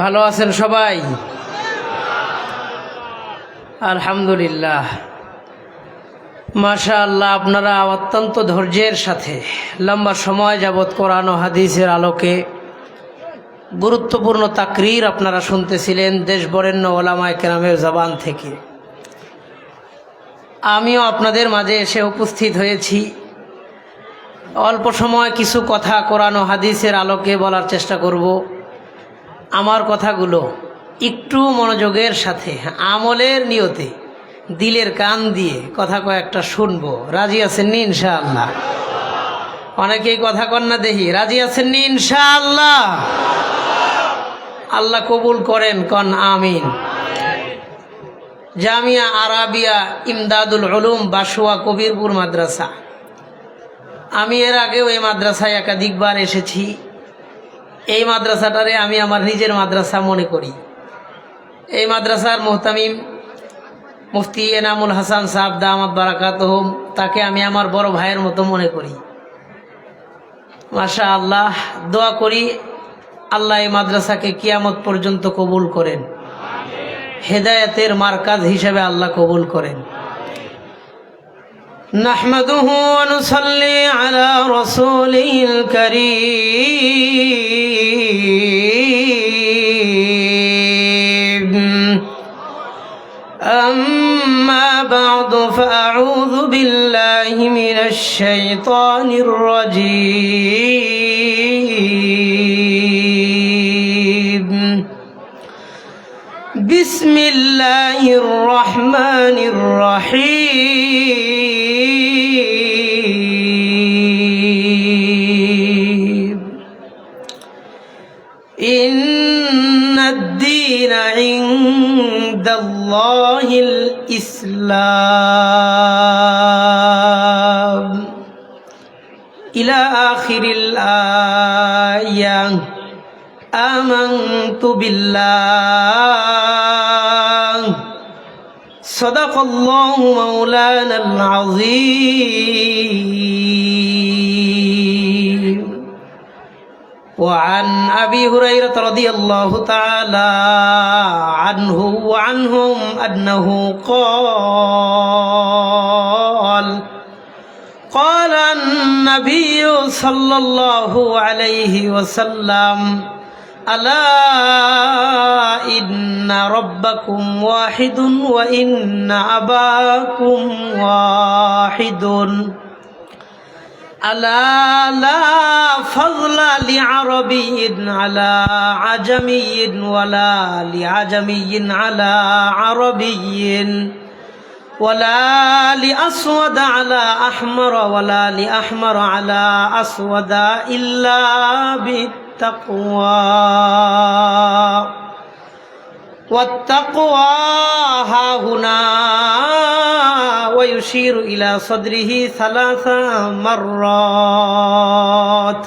ভালো আছেন সবাই? আলহামদুলিল্লাহ, মাশাআল্লাহ। আপনারা অত্যন্ত ধৈর্যের সাথে লম্বা সময় যাবৎ কোরআন ও হাদিসের আলোকে গুরুত্বপূর্ণ তাকরীর আপনারা শুনতেছিলেন দেশ বরেণ্য ওলামায়ে কেরামের জবান থেকে। আমিও আপনাদের মাঝে এসে উপস্থিত হয়েছি। অল্প সময় কিছু কথা কোরআন ও হাদিসের আলোকে বলার চেষ্টা করব। আমার কথাগুলো একটু মনোযোগের সাথে, আমলের নিয়তে, দিলের কান দিয়ে কথা কয়েকটা শুনবো। রাজি আছেন নি ইনশাআল্লাহ? অনেকেই কথা কন না দেখি। রাজি আছেন নি ইনশাআল্লাহ? আল্লাহ কবুল করেন, কন আমিন। জামিয়া আরাবিয়া ইমদাদুল উলুম বাসুয়া কবিরপুর মাদ্রাসা। আমি এর আগেও এই মাদ্রাসায় একাধিকবার এসেছি। এই মাদ্রাসাটারে আমি আমার নিজের মাদ্রাসা মনে করি। এই মাদ্রাসার মুহতামিম মুফতি এনামুল হাসান সাহেব দামাত বারাকাতুহুম, তাকে আমি আমার বড় ভাইয়ের মতো মনে করি। মাশাআল্লাহ, দোয়া করি আল্লাহ এই মাদ্রাসাকে কিয়ামত পর্যন্ত কবুল করেন, হেদায়েতের মারকাজ হিসেবে আল্লাহ কবুল করেন। নাহমাদুহু ওয়া নুসাল্লি আলা রাসূলিল কারীম। আম্মা বা'দু ফাআউযু বিল্লাহি মিনাশ শাইতানির রাজীম। বিসমিল্লাহির রহমানির রহিম। ইন্নাদ-দীনা ইনদাল্লাহিল ইসলাম ইলা আখিরিল আয়া। আমানতু বিল্লাহ সাদাকাল্লাহু মাওলানাল আযীম। ওয়া আন আবি হুরায়রা রাদিয়াল্লাহু তাআলা আনহু ওয়া আনহুম আন্নাহু ক্বাল قال النبي صلى الله عليه وسلم ألا إن ربكم واحد وإن أباكم واحد ألا لا فضل لعربي على عجمي ولا لعجمي على عربي ولا لأسود على أحمر ولا لأحمر على أسود إلا بالتقوى والتقوى ها هنا ويشير إلى صدره 3 مرات.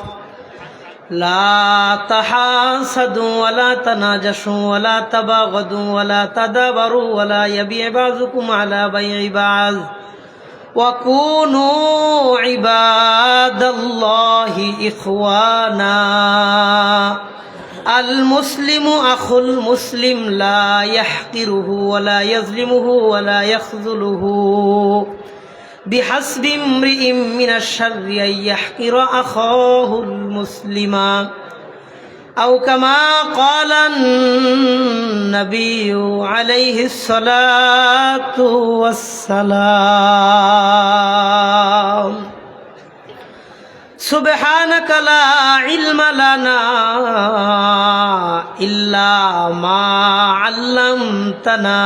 لا تحاسدوا ولا تناجشوا ولا تباغضوا ولا تدابروا ولا يبيع بعضكم على بيع بعض وكونوا عباد الله إخوانا. المسلم أخو المسلم لا يحقره ولا يظلمه ولا يخذله. بحسب امرئ من الشر أن يحقر أخاه المسلم أو كما قال النبي عليه الصلاة والسلام. سبحانك لا علم لنا إلا ما علمتنا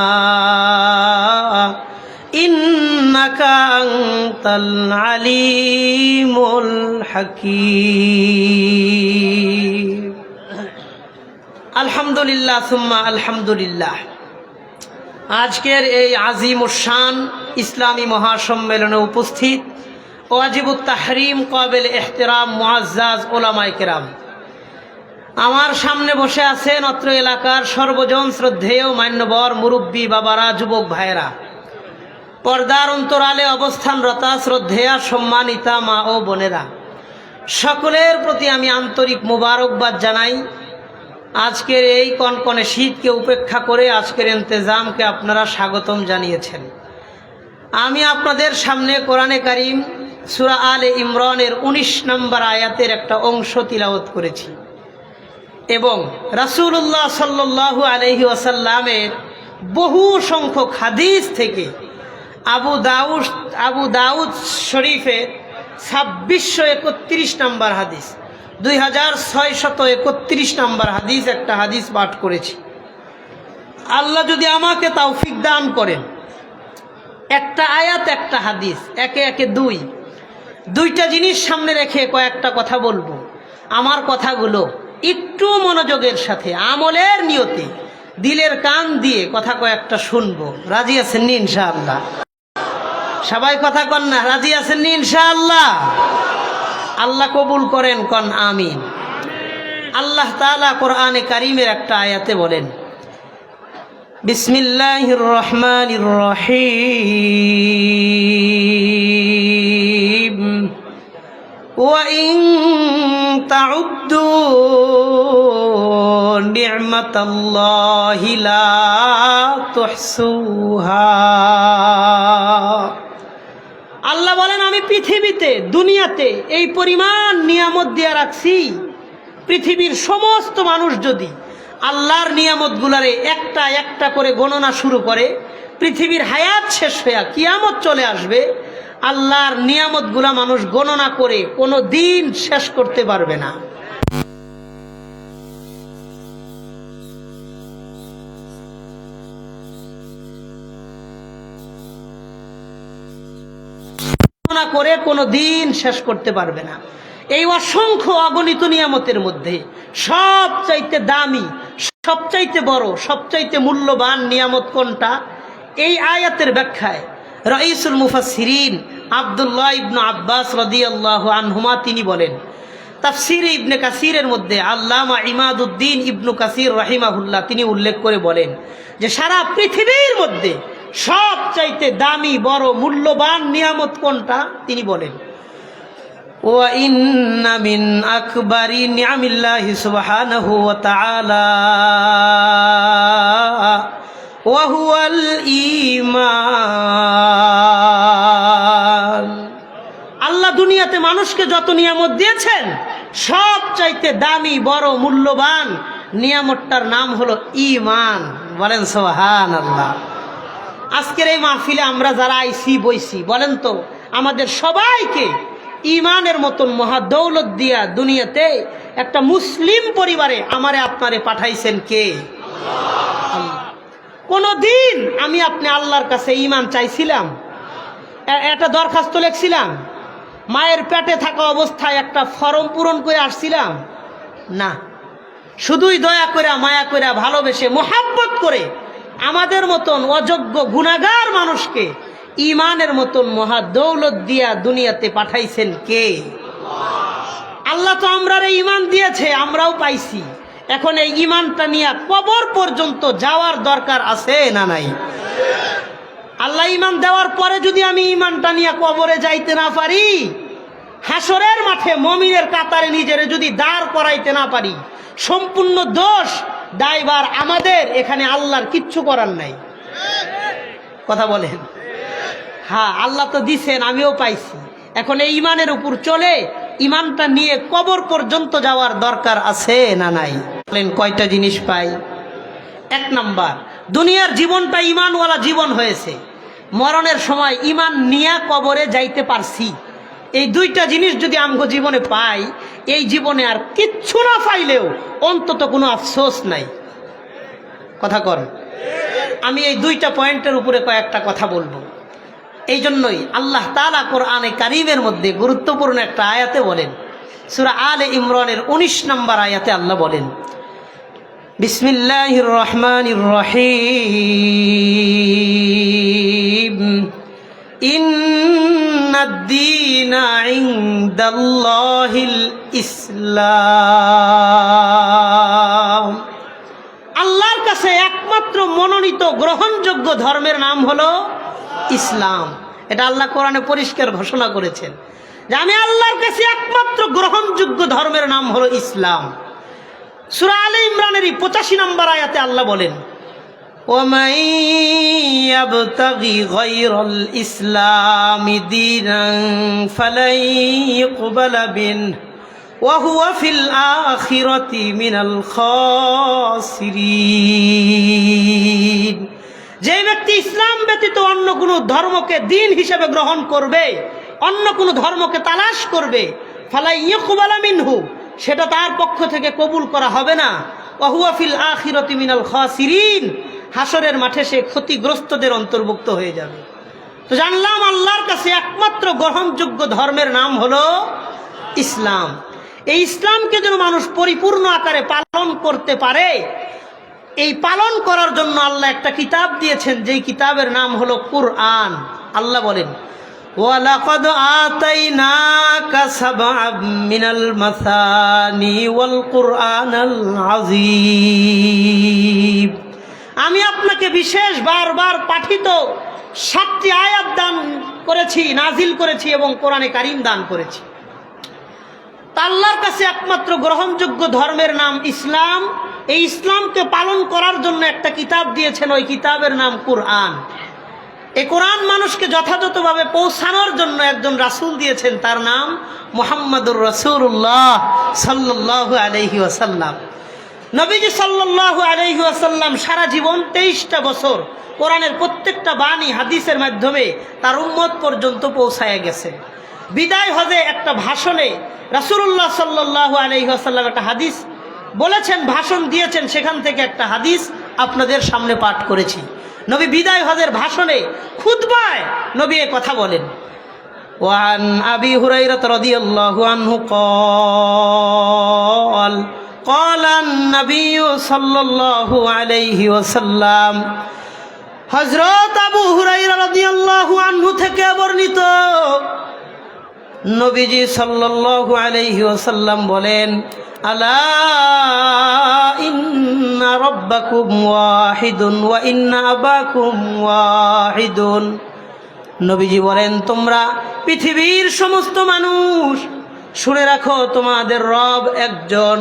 إنك أنت العليم الحكيم. আলহামদুলিল্লাহ সুম্মা আলহামদুলিল্লাহ। আজকের এই আজিমুশ-শান ইসলামী মহাসম্মেলনে উপস্থিত ওয়াজিবুত তাহরিম কাবিল ইহতিরাম মুআজ্জাজ উলামায়ে কেরাম, আমার সামনে বসে আছেন অত্র এলাকার সর্বজন শ্রদ্ধেয় মান্যবর মুরব্বী বাবারা, যুবক ভাইয়েরা, পর্দার অন্তরালে অবস্থানরতা শ্রদ্ধেয়া সম্মানিতা মা ও বোনেরা, সকলের প্রতি আমি আন্তরিক মোবারকবাদ জানাই। আজকের এই কনকনে শীতকে উপেক্ষা করে আজকের ইন্তেজামকে আপনারা স্বাগতম জানিয়েছেন। আমি আপনাদের সামনে কোরআনে কারীম সূরা আলে ইমরানের 19 নম্বর আয়াতের একটা অংশ তিলাওয়াত করেছি এবং রাসূলুল্লাহ সাল্লাল্লাহু আলাইহি ওয়াসাল্লামের বহু সংখ্যক হাদিস থেকে আবু দাউদ শরীফের 2631 নম্বর হাদিস, 2631 নম্বর হাদিস একটা হাদিস পাঠ করেছি। আল্লাহ যদি আমাকে তৌফিক দান করেন, একটা আয়াত একটা হাদিস একে একে দুইটা জিনিস সামনে রেখে কয়েকটা কথা বলবো। আমার কথাগুলো একটু মনোযোগের সাথে আমলের নিয়তে দিলের কান দিয়ে কথা কয়েকটা শুনবো। রাজি আছেন নি ইনশাআল্লাহ? সবাই কথা কন না, রাজি আছেন নি ইনশাআল্লাহ? আল্লাহ কবুল করেন, কন আমিন। আল্লাহ তাআলা কোরআনে কারীমের একটা আয়াতে বলেন, বিসমিল্লাহির রহমানির রহিম, ওয়া ইন তাউদ্দু নি'মাতাল্লাহি লা তুহসুহা। আল্লাহ বলেন, আমি পৃথিবীতে দুনিয়াতে এই পরিমাণ নিয়ামত দিয়ে রাখছি, পৃথিবীর সমস্ত মানুষ যদি আল্লাহর নিয়ামতগুলারে একটা একটা করে গণনা শুরু করে, পৃথিবীর হায়াত শেষ হয়ে কিয়ামত চলে আসবে, আল্লাহর নিয়ামতগুলা মানুষ গণনা করে কোনো দিন শেষ করতে পারবে না। গণনা করে কোনো দিন শেষ করতে পারবে না। এই অসংখ্য অগণিত নিয়ামতের মধ্যে সবচাইতে দামি, সবচাইতে বড়, সবচাইতে মূল্যবান নিয়ামত কোনটা? এই আয়াতের ব্যাখ্যায় রাইসুল মুফাসসিরিন আব্দুল্লাহ ইবনে আব্বাস রাদিয়াল্লাহু আনহুমা তিনি বলেন, তাফসীরে ইবনে কাসিরের মধ্যে আল্লামা ইমাদউদ্দিন ইবনে কাসির রাহিমাহুল্লাহ তিনি উল্লেখ করে বলেন যে সারা পৃথিবীর মধ্যে সবচাইতে দামি, বড়, মূল্যবান নিয়ামত কোনটা? তিনি বলেন, ওয়া ইন্না মিন আকবারি নিআমিল্লাহি সুবহানাহু ওয়া তাআলা ওয়া হুয়াল ঈমান। আল্লাহ দুনিয়াতে মানুষকে যত নিয়ামত দিয়েছেন, সবচাইতে দামি, বড়, মূল্যবান নিয়ামতটার নাম হলো ঈমান। বলেন সুবহানাল্লাহ। আজকের এই মাহফিলে আমরা যারা আইছি বইছি, বলেন তো আমাদের সবাইকে ঈমানের মতন মহা দৌলত দিয়া দুনিয়াতে একটা মুসলিম পরিবারে আমারে আপনারে পাঠাইছেন কে? আল্লাহ। কোনদিন আমি আপনি আল্লাহর কাছে ঈমান চাইছিলাম? একটা দরখাস্ত লিখছিলাম? মায়ের পেটে থাকা অবস্থায় একটা ফর্ম পূরণ করে আসছিলাম? না, শুধুই দয়া করে, মায়া করে, ভালোবেসে, মোহাব্বত করে আমাদের মতন অযোগ্য গুনাহগার মানুষকে ঈমানের মতন মহা দৌলত দিয়া দুনিয়াতে পাঠাইছেন কে? আল্লাহ তো আমরারে ঈমান দিয়েছে, আমরাও পাইছি। এখন এই ঈমানটা নিয়ে কবর পর্যন্ত যাওয়ার দরকার আছে না নাই? আল্লাহ ঈমান দেওয়ার পরে যদি আমি ঈমানটা নিয়ে কবরে যাইতে না পারি, হাসরের মাঠে মুমিনের কাতারে নিজেরে যদি দাঁড় করাইতে না পারি, সম্পূর্ণ দোষ দায়ভার আমাদের। এখানে আল্লাহর কিচ্ছু করার নাই। কথা বলেন? হ্যাঁ, আল্লাহ তো দিছেন, আমিও পাইছি। এখন এই ঈমানের উপর চলে ঈমানটা নিয়ে কবর পর্যন্ত যাওয়ার দরকার আছে না নাই? বলেন কয়টা জিনিস পাই? এক নাম্বার, দুনিয়ার জীবনটা ঈমানওয়ালা জীবন হয়েছে, মরণের সময় ঈমান নিয়ে কবরে যাইতে পারছি। এই দুইটা জিনিস যদি আমগো জীবনে পাই, এই জীবনে আর কিচ্ছু না পাইলেও অন্তত কোনো আফসোস নাই। কথা কর। আমি এই দুইটা পয়েন্টের উপরে কয়েকটা কথা বলবো। এই জন্যই আল্লাহ তাআলা কোরআনে কারীমের মধ্যে গুরুত্বপূর্ণ একটা আয়াতে বলেন, সূরা আলে ইমরানের 19 নম্বর আয়াতে আল্লাহ বলেন, বিসমিল্লাহির রহমানির রহিম, ইন্নাদ-দীনা ইনদাল্লাহিল ইসলাম। আল্লাহর কাছে একমাত্র মনোনীত গ্রহণযোগ্য ধর্মের নাম হলো ইসলাম। এটা আল্লাহ কোরআনে পরিষ্কার ঘোষণা করেছেন যে আমি আল্লাহর কাছে একমাত্র গ্রহণযোগ্য ধর্মের নাম হলো ইসলাম। সূরা আলে ইমরানের 85 নম্বর আয়াতে আল্লাহ বলেন, وَمَن يَبْتَغِي غَيْرَ الْإِسْلَامِ دِينًا فَلَن يُقْبَلَ مِنْهُ وَهُوَ فِي الْآخِرَةِ مِنَ الْخَاسِرِينَ। যে ব্যক্তি ইসলাম ব্যতীত অন্য কোনো ধর্মকে দিন হিসেবে গ্রহণ করবে, অন্য কোনো ধর্মকে তালাশ করবে, ফালা ইয়ুকবালা মিনহু, সেটা তার পক্ষ থেকে কবুল করা হবে না। ওয়া হুয়া ফিল আখিরাতি মিনাল খাসিরিন, হাসরের মাঠে সে ক্ষতিগ্রস্তদের অন্তর্ভুক্ত হয়ে যাবে। তো জানলাম আল্লাহর কাছে একমাত্র গ্রহণযোগ্য ধর্মের নাম হলো ইসলাম। এই ইসলামকে যেন মানুষ পরিপূর্ণ আকারে পালন করতে পারে, এই পালন করার জন্য আল্লাহ একটা কিতাব দিয়েছেন, যেই কিতাবের নাম হলো কুরআন। আল্লাহ বলেন, ওয়ালাকাদ আতাইনাকা সাবআম মিনাল মাসানি ওয়াল কুরআনাল আযীম। আমি আপনাকে বিশেষ বারবার পাঠিত 7টি আয়াত দান করেছি, নাজিল করেছি এবং কোরআনে কারীম দান করেছি। আল্লাহর কাছে একমাত্র গ্রহণযোগ্য ধর্মের নাম ইসলাম। এই ইসলামকে পালন করার জন্য একটা কিতাব দিয়েছেন, ওই কিতাবের নাম কুরআন। এই কোরআন মানুষকে যথাযথভাবে পৌঁছানোর জন্য একজন রাসূল দিয়েছেন, তার নাম মুহাম্মাদুর রাসূলুল্লাহ সাল্লাল্লাহু আলাইহি ওয়াসাল্লাম। নবীজি সাল্লাল্লাহু আলাইহি ওয়াসাল্লাম সারা জীবন 23টা বছর কোরআনের প্রত্যেকটা বাণী হাদিসের মাধ্যমে তার উম্মত পর্যন্ত পৌঁছায় গেছে। বিদায় হজে একটা ভাষণে রাসূলুল্লাহ সাল্লাল্লাহু আলাইহি ওয়াসাল্লাম একটা হাদিস বলেছেন, ভাষণ দিয়েছেন, সেখান থেকে একটা হাদিস আপনাদের সামনে পাঠ করেছি। নবী বিদায় হজের ভাষণে খুতবায় নবী এ কথা বলেন, ওয়ান আবি হুরায়রা রাদিয়াল্লাহু আনহু قال قال النبي صلى الله عليه وسلم। হযরত আবু হুরায়রা রাদিয়াল্লাহু আনহু থেকে বর্ণিত, নবীজি সাল্লাল্লাহু আলাইহি ওয়াসাল্লাম বলেন, আলা ইন্না রাব্বাকুম ওয়াহিদুন ওয়া ইন্না আবাকুম ওয়াহিদুন। নবীজি বলেন, তোমরা পৃথিবীর সমস্ত মানুষ শুনে রাখো, তোমাদের রব একজন।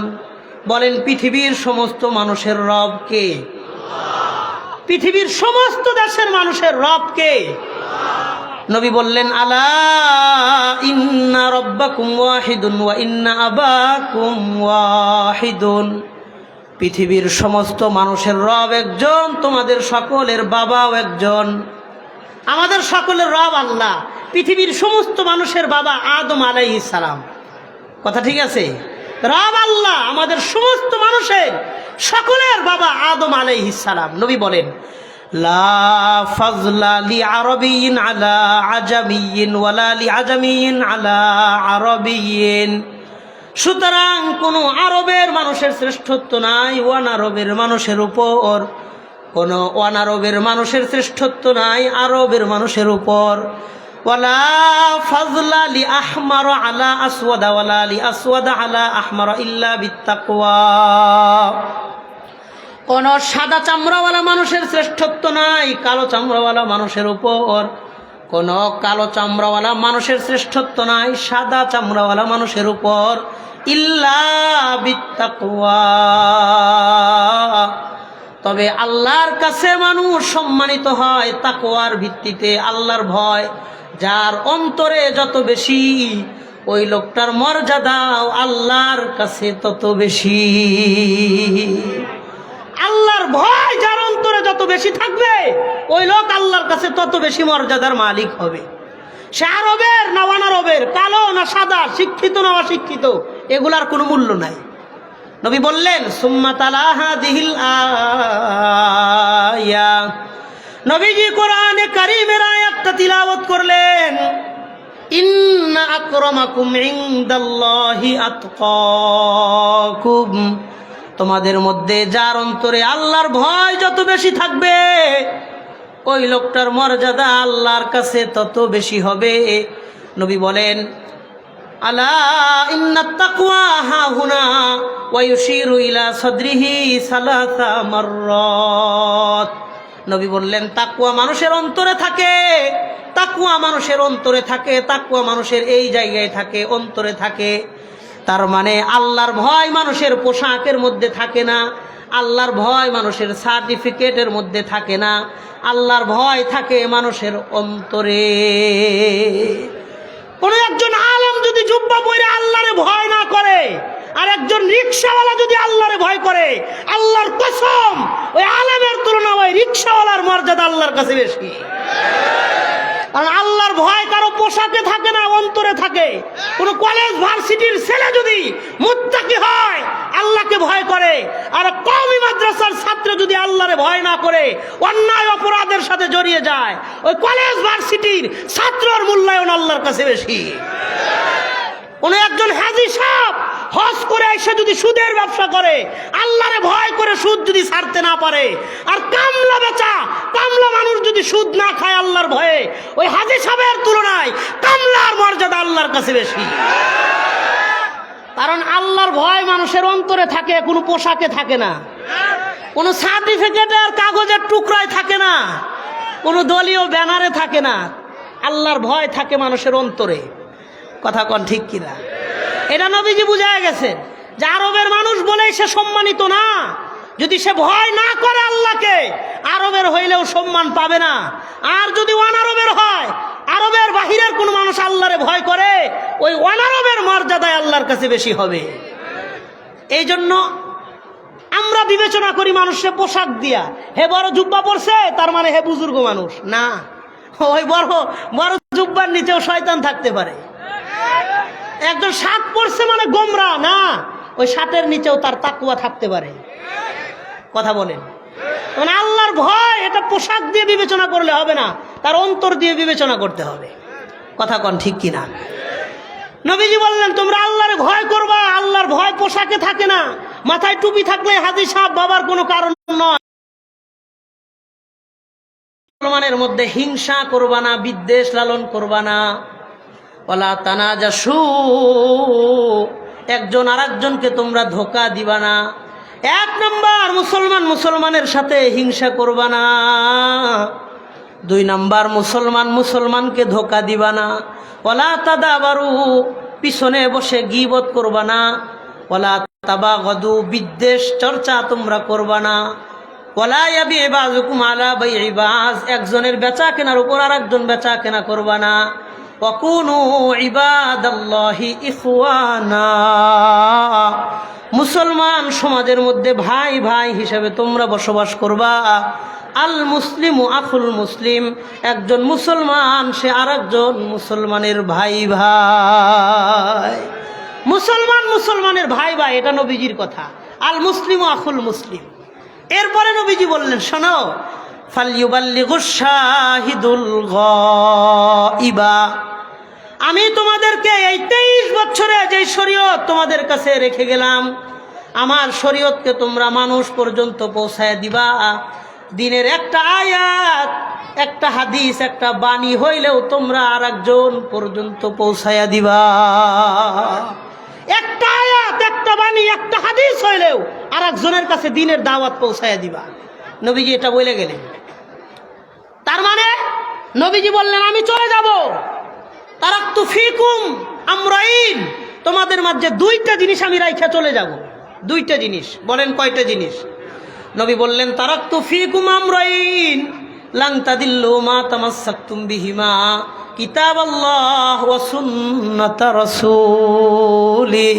বলেন, পৃথিবীর সমস্ত মানুষের রব কে? পৃথিবীর সমস্ত দেশের মানুষের রব কে? নবী বললেন, আলা ইন্না রাব্বাকুম ওয়াহিদুন ওয়া ইন্না আবাকুম ওয়াহিদুন। পৃথিবীর সমস্ত মানুষের রব একজন, তোমাদের সকলের বাবাও একজন। আমাদের সকলের রব আল্লাহ। পৃথিবীর সমস্ত মানুষের বাবা আদম আলাইহিস সালাম। কথা ঠিক আছে? রব আল্লাহ, আমাদের সমস্ত মানুষের সকলের বাবা আদম আলাইহিস সালাম। নবী বলেন, লা ফাজলা লি আরবিয়িন আলা আজামিয়িন ওয়ালা লি আজামিয়িন আলা আরবিয়িন। সুতরাং কোনো আরবের মানুষের শ্রেষ্ঠত্ব নাই অনারবের মানুষের উপর, কোনো অনারবের মানুষের শ্রেষ্ঠত্ব নাই আরবের মানুষের উপর। ওয়ালা ফাজলা লি আহমার আলা আসওয়াদা ওয়ালা লি আসওয়াদা আলা আহমার ইল্লা বিত্তাকওয়া। কোন সাদা চামড়াওয়ালা মানুষের শ্রেষ্ঠত্ব নাই কালো চামড়াওয়ালা মানুষের উপর, কোন কালো চামড়াওয়ালা মানুষের শ্রেষ্ঠত্ব নাই সাদা চামড়াওয়ালা মানুষের উপর, ইল্লা বিত্তাকওয়া। তবে আল্লাহর কাছে মানুষ সম্মানিত হয় তাকওয়ার ভিত্তিতে, আল্লাহর ভয় যার অন্তরে যত বেশি, ওই লোকটার মর্যাদাও আল্লাহর কাছে তত বেশি। আল্লাহর ভয় যার অন্তরে যত বেশি থাকবে, ওই লোক আল্লাহর কাছে তত বেশি মর্যাদার মালিক হবে। সে আরবের না অনারবের, কালো না সাদা, শিক্ষিত না অশিক্ষিত, এগুলার কোনো মূল্য নাই। নবী বললেন, সুম্মা তালা হাযিহিল আয়া। নবীজি কোরআনে কারীমের আয়াতটা তিলাওয়াত করলেন, ইন্না আকরামাকুম ইনদাল্লাহি আতকাকুম। তোমাদের মধ্যে যার অন্তরে আল্লাহর ভয় যত বেশি থাকবে, ওই লোকটার মর্যাদা আল্লাহর কাছে তত বেশি হবে। নবী বলেন, আলা ইন্নাত তাকওয়া হাহুনা ওয়া ইউশিরু ইলা সাদরিহি সালাসা মাররাত। নবী বললেন, তাকওয়া মানুষের অন্তরে থাকে, তাকওয়া মানুষের অন্তরে থাকে, তাকওয়া মানুষের এই জায়গায় থাকে, অন্তরে থাকে। তার মানে আল্লাহর ভয় মানুষের পোশাকের মধ্যে থাকে না, আল্লাহর ভয় মানুষের সার্টিফিকেটের মধ্যে থাকে না, আল্লাহর ভয় থাকে মানুষের অন্তরে। কোন একজন আলেম যদি জুব্বা পরে আল্লাহরে ভয় না করে, আর একজন রিকশাওয়ালা যদি আল্লাহরে ভয় করে, আল্লাহর কসম ওই আলেমের তুলনায় ওই রিকশাওয়ালার মর্যাদা আল্লাহর কাছে বেশি। কারণ আল্লাহর ভয় কারো পোশাকে থাকে না, অন্তরে থাকে। কোন কলেজ ভার্সিটির ছেলে যদি মুত্তাকি হয়, আল্লাহকে ভয় করে, আর কওমি মাদ্রাসার ছাত্র যদি আল্লাহরে ভয় না করে, অন্যায় অপরাধের সাথে জড়িয়ে যায়, ওই কলেজ ভার্সিটির ছাত্রর মূল্যায়ন আল্লাহর কাছে বেশি। কোন একজন হাজী সাহেব হজ করে এসে যদি সুদের ব্যবসা করে, আল্লাহরে ভয় করে সুদ যদি ছাড়তে না পারে, আর কামলা বেচা কামলা মানুষ যদি সুদ না খায় আল্লাহর ভয়ে, ওই হাজী সাহেবের তুলনায় কামলার মর্যাদা আল্লাহর কাছে বেশি। কারণ আল্লাহর ভয় মানুষের অন্তরে থাকে, কোনো পোশাকে থাকে না, কোনো সার্টিফিকেটের কাগজের টুকরায় থাকে না, কোনো দলীয় ব্যানারে থাকে না। আল্লাহর ভয় থাকে মানুষের অন্তরে। কথা কন ঠিক কিনা? এটা নবীজি বুঝায় গেছেন যে আরবের মানুষ বলেই সে সম্মানিত না। যদি সে ভয় না করে আল্লাহকে, আরবের হইলেও সম্মান পাবে না। আর যদি অনারবের হয়, আরবের বাহিরের কোন মানুষ আল্লাহরে ভয় করে, ওই অনারবের মর্যাদায় আল্লাহর কাছে বেশি হবে। এই জন্য আমরা বিবেচনা করি মানুষের পোশাক দিয়া, হে বড় জুব্বা পরছে তার মানে হে বুজুর্গ মানুষ না, ওই বড় বড় জুব্বার নিচেও শয়তান থাকতে পারে। একজন শার্ট পরছে মানে গোমরা না, ওই শার্টের নিচেও তার তাকওয়া থাকতে পারে। কথা বলেন। মানে আল্লাহর ভয় এটা পোশাক দিয়ে বিবেচনা করলে হবে না, তার অন্তর দিয়ে বিবেচনা করতে হবে। কথা কন ঠিক কিনা? নবীজি বললেন তোমরা আল্লাহর ভয় করবা, আল্লাহর ভয় পোশাকে থাকে না। মাথায় টুপি থাকলে হাজী সাহেব বাবার কোনো কারণ নয়। মুসলমানের মধ্যে হিংসা করবা না, বিদ্বেষ লালন করবা না। ওয়ালা তানাজাসু, একজন আরেকজনকে তোমরা ধোঁকা দিবা না। এক নাম্বার মুসলমান মুসলমানের সাথে হিংসা করবা না। দুই নাম্বার মুসলমান মুসলমানকে ধোঁকা দিবা না। ওয়ালা তাদাবারু, পিছনে বসে গীবত করবা না। ওয়ালা তাবাগাদু, বিদ্বেষ চর্চা তোমরা করবা না। ওয়ালা ইয়াবি বাযুকুম আলা বাই'i বায, একজনের বেচা কেনার উপর আরেকজন বেচা কেনা করবা না। ওয়াকুনু ইবাদাল্লাহি ইখওয়ানা, মুসলমান সমাজের মধ্যে ভাই ভাই হিসাবে তোমরা বসবাস করবা। আল মুসলিমু আখুল মুসলিম, একজন মুসলমান সে আরেকজন মুসলমানের ভাই ভাই। মুসলমান মুসলমানের ভাই ভাই, এটা নবীজির কথা। আল মুসলিমু আখুল মুসলিম। এরপরে নবীজি বললেন শোনো, ফালইউবাল্লিগুশ শাহিদুল গায়বা, আমি তোমাদেরকে এই 23 বছরে যে শরীয়ত তোমাদের কাছে রেখে গেলাম, আমার শরীয়তকে তোমরা মানুষ পর্যন্ত পৌঁছায় দিবা। দিনের একটা আয়াত, একটা হাদিস, একটা বাণী হইলেও তোমরা আরেকজন পর্যন্ত পৌঁছায়া দিবা। একটা আয়াত, একটা বাণী, একটা হাদিস হইলেও আরেকজনের কাছে দিনের দাওয়াত পৌঁছায়া দিবা। নবীজি এটা বলে গেলেন। তার মানে নবীজি বললেন আমি চলে যাব। তারাকতু ফিকুম আমরাইন, তোমাদের মাঝে দুইটা জিনিস আমি রাইখা চলে যাব। দুইটা জিনিস। বলেন কয়টা জিনিস? নবী বললেন তারাকতু ফিকুম আমরাইন লান তাদিল্লু মা তামাসসাকতুম বিহিমা কিতাবাল্লাহ ওয়া সুন্নাতা রাসূলি।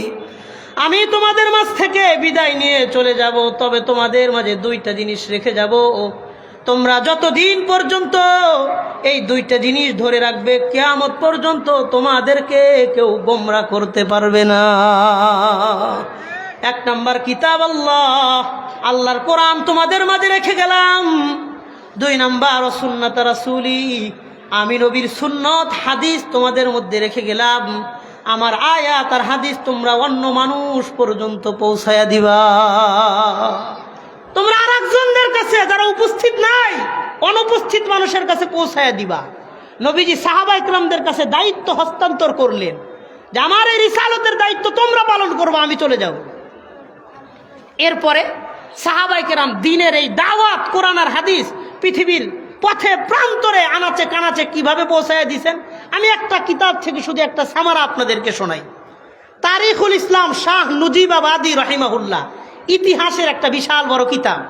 আমি তোমাদের মাঝ থেকে বিদায় নিয়ে চলে যাব, তবে তোমাদের মাঝে দুইটা জিনিস রেখে যাব। তোমরা যতদিন পর্যন্ত এই দুইটা জিনিস ধরে রাখবে, কিয়ামত পর্যন্ত তোমাদেরকে কেউ গোমরা করতে পারবে না। এক নাম্বার কিতাব আল্লাহ, আল্লাহর কোরআন তোমাদের মাঝে রেখে গেলাম। দুই নাম্বার সুন্নাত রাসূলি, আমি নবীর সুন্নত হাদিস তোমাদের মধ্যে রেখে গেলাম। আমার আয়াত আর হাদিস তোমরা অন্য মানুষ পর্যন্ত পৌঁছায়া দিবা। তোমরা আরেকজনদের কাছে, যারা উপস্থিত নাই, অনুপস্থিত মানুষের কাছে পৌঁছায়া দিবা। নবীজি সাহাবায়ে কেরামদের কাছে দায়িত্ব হস্তান্তর করলেন যে আমার এই রিসালতের দায়িত্ব তোমরা পালন করবে, আমি চলে যাব। এরপরে সাহাবায়ে কেরাম দিনের এই দাওয়াত, কোরআন আর হাদিস পৃথিবীর পথে প্রান্তরে আনাচে কানাচে কিভাবে পৌঁছায় দিয়েছেন। আমি একটা কিতাব থেকে শুধু একটা সামারা আপনাদেরকে শোনাই। তারিখুল ইসলাম শাহ নুজিবাবাদী রহিমাহুল্লাহ, ইতিহাসের একটা বিশাল বড় কিতাব।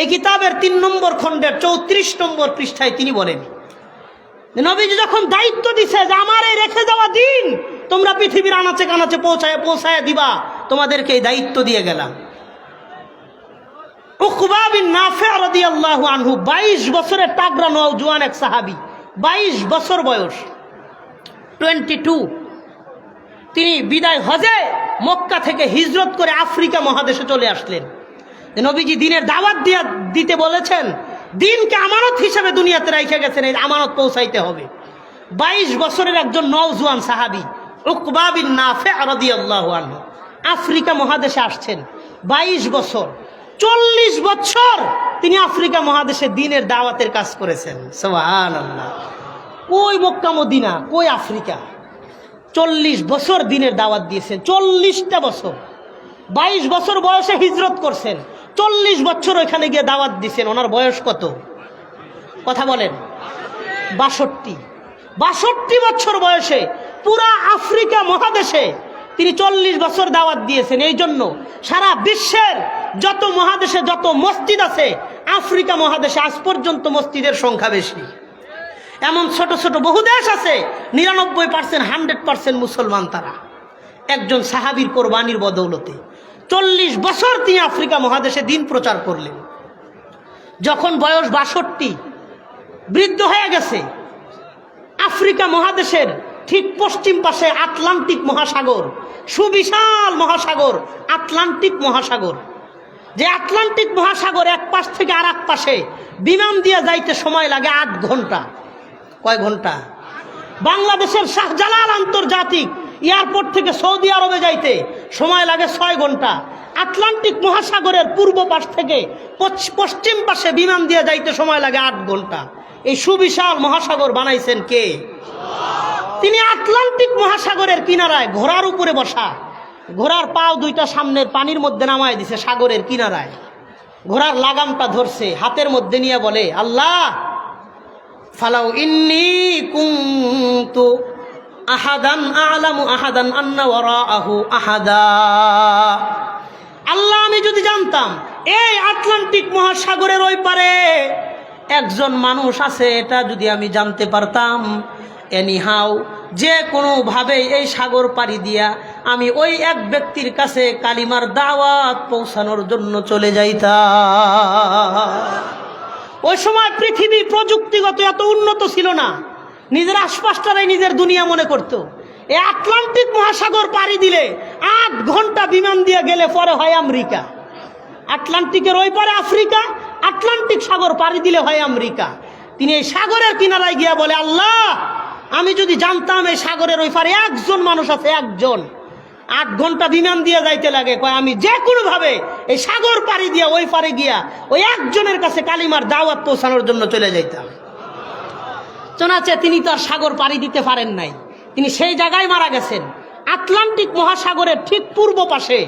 এই কিতাবের 3 নম্বর খণ্ডের 34 নম্বর পৃষ্ঠায় তিনি বলেন, নবীজি যখন দায়িত্ব দিছে যে আমার এই রেখে যাওয়া দিন তোমরা পৃথিবীর আনাচে কানাচে পৌঁছায় দিবা, তোমাদেরকে এই দায়িত্ব দিয়ে গেলাম। উকবা বিন নাফি রাদিয়াল্লাহু আনহু 22 বছরের তাগড়া নওজোয়ান এক সাহাবী, 22 বছর বয়স, 22। তিনি বিদায় হজে মক্কা থেকে হিজরত করে আফ্রিকা মহাদেশে চলে আসলেন। নবীজি দিনের দাওয়াত দিতে বলেছেন, দিনকে আমানত হিসেবে দুনিয়াতে রেখে গেছেন, এই আমানত পৌঁছাইতে হবে। 22 বছরের একজন নওজোয়ান সাহাবী উকবা বিন নাফি রাদিয়াল্লাহু আনহু আফ্রিকা মহাদেশে আসছেন। 22 বছর, 40 বছর তিনি আফ্রিকা মহাদেশে দিনের দাওয়াতের কাজ করেছেন। সুবহানাল্লাহ। কই মক্কা মদিনা, কই আফ্রিকা, 40 বছর দিনের দাওয়াত দিয়েছেন। 40টা বছর, 22 বছর বয়সে হিজরত করছেন, 40 বছর ওইখানে গিয়ে দাওয়াত দিয়েছেন। ওনার বয়স কত কথা বলেন? 62 বছর বয়সে পুরা আফ্রিকা মহাদেশে তিনি 40 বছর দাওয়াত দিয়েছেন। এই জন্য সারা বিশ্বের যত মহাদেশে যত মসজিদ আছে, আফ্রিকা মহাদেশে আজ পর্যন্ত মসজিদের সংখ্যা বেশি। এমন ছোট ছোট বহু দেশ আছে 99% 100% মুসলমান। তারা একজন সাহাবীর কোরবানির বদৌলতে 40 বছর তিনি আফ্রিকা মহাদেশে দিন প্রচার করলেন। যখন বয়স 62, বৃদ্ধ হয়ে গেছে, আফ্রিকা মহাদেশের ঠিক পশ্চিম পাশে আটলান্টিক মহাসাগর, সুবিশাল মহাসাগর আটলান্টিক মহাসাগর। যে আটলান্টিক মহাসাগর এক পাশ থেকে আর এক পাশে বিমান দিয়ে যাইতে সময় লাগে 8 ঘন্টা। কয় ঘন্টা? বাংলাদেশের শাহজালাল আন্তর্জাতিক এয়ারপোর্ট থেকে সৌদি আরবে যাইতে সময় লাগে 6 ঘন্টা। আটলান্টিক মহাসাগরের পূর্ব পাশ থেকে পশ্চিম পাশে বিমান দিয়ে যাইতে সময় লাগে 8 ঘন্টা। এই সুবিশাল মহাসাগর বানাইছেন কে? তিনি আটলান্টিক মহাসাগরের কিনারায় ঘোড়ার উপরে বসা, ঘোড়ার পাও দুইটা সামনের পানির মধ্যে নামায় দিছে সাগরের কিনারায়, ঘোড়ার লাগামটা ধরছে, হাতের মধ্যে নিয়ে বলে, আল্লাহ ফালাউ ইন্নী কুনতু আহাদান আ'লামু আহাদান আন্না ওয়ারাআহু আহাদা। আল্লাহ, আমি যদি জানতাম এই আটলান্টিক মহাসাগরের ওই পারে একজন মানুষ আছে, এটা যদি আমি জানতে পারতাম, এনিহাও যে কোনোভাবে এই সাগর পাড়ি দিয়া আমি ওই এক ব্যক্তির কাছে কালিমার দাওয়াত পৌঁছানোর জন্য চলে যাইতাম। ওই সময় পৃথিবী প্রযুক্তিগত এত উন্নত ছিল না, নিজের আশপাশটারাই নিজের দুনিয়া মনে করত। এই আটলান্টিক মহাসাগর পাড়ি দিলে 8 ঘন্টা বিমান দিয়ে গেলে পরে হয় আমেরিকা। আটলান্টিকের ওই পারে আফ্রিকা, আটলান্টিক সাগর পাড়ি দিলে হয় আমেরিকা। তিনি এই সাগরের কিনারায় গিয়া বলে, আল্লাহ, আমি যদি জানতাম এই সাগরের ওই পারে একজন মানুষ আছে, একজন, 8 ঘন্টা বিমান দিয়ে যাইতে লাগে, কয় আমি যে কোনো ভাবে এই সাগর পাড়ি দিয়া ওই পারে গিয়া ওই একজনের কাছে কালিমার দাওয়াত পৌঁছানোর জন্য চলে যাইতাম। চনাচে তিনি তো আর সাগর পাড়ি দিতে পারেন নাই, তিনি সেই জায়গায় মারা গেছেন। আটলান্টিক মহাসাগরের ঠিক পূর্ব পাশে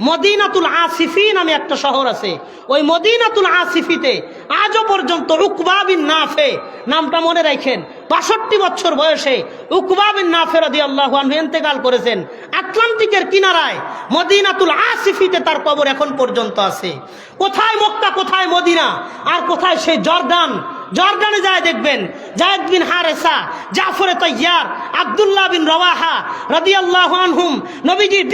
মদিনাতুল আসিফি নামে একটা শহর আছে। ওই মদিনাতুল আসিফিতে আজও পর্যন্ত উকবা বিন নাফি নামটা মনে রাখেন, 62 বছর বয়সে উকবা বিন নাফি রাদিয়াল্লাহু আনহু ইন্তেকাল করেছেন। আটলান্টিকের কিনারায় মদিনাতুল আসিফিতে তার কবর এখন পর্যন্ত আছে। কোথায় মক্কা, কোথায় মদিনা, আর কোথায় সেই জর্দান। জর্দানে যায় দেখবেন যায়েদ বিন হারেসা, জাফরে তাইয়ার, আব্দুল্লাহ বিন রওয়াহা রাদিয়াল্লাহু আনহুম, নবীজির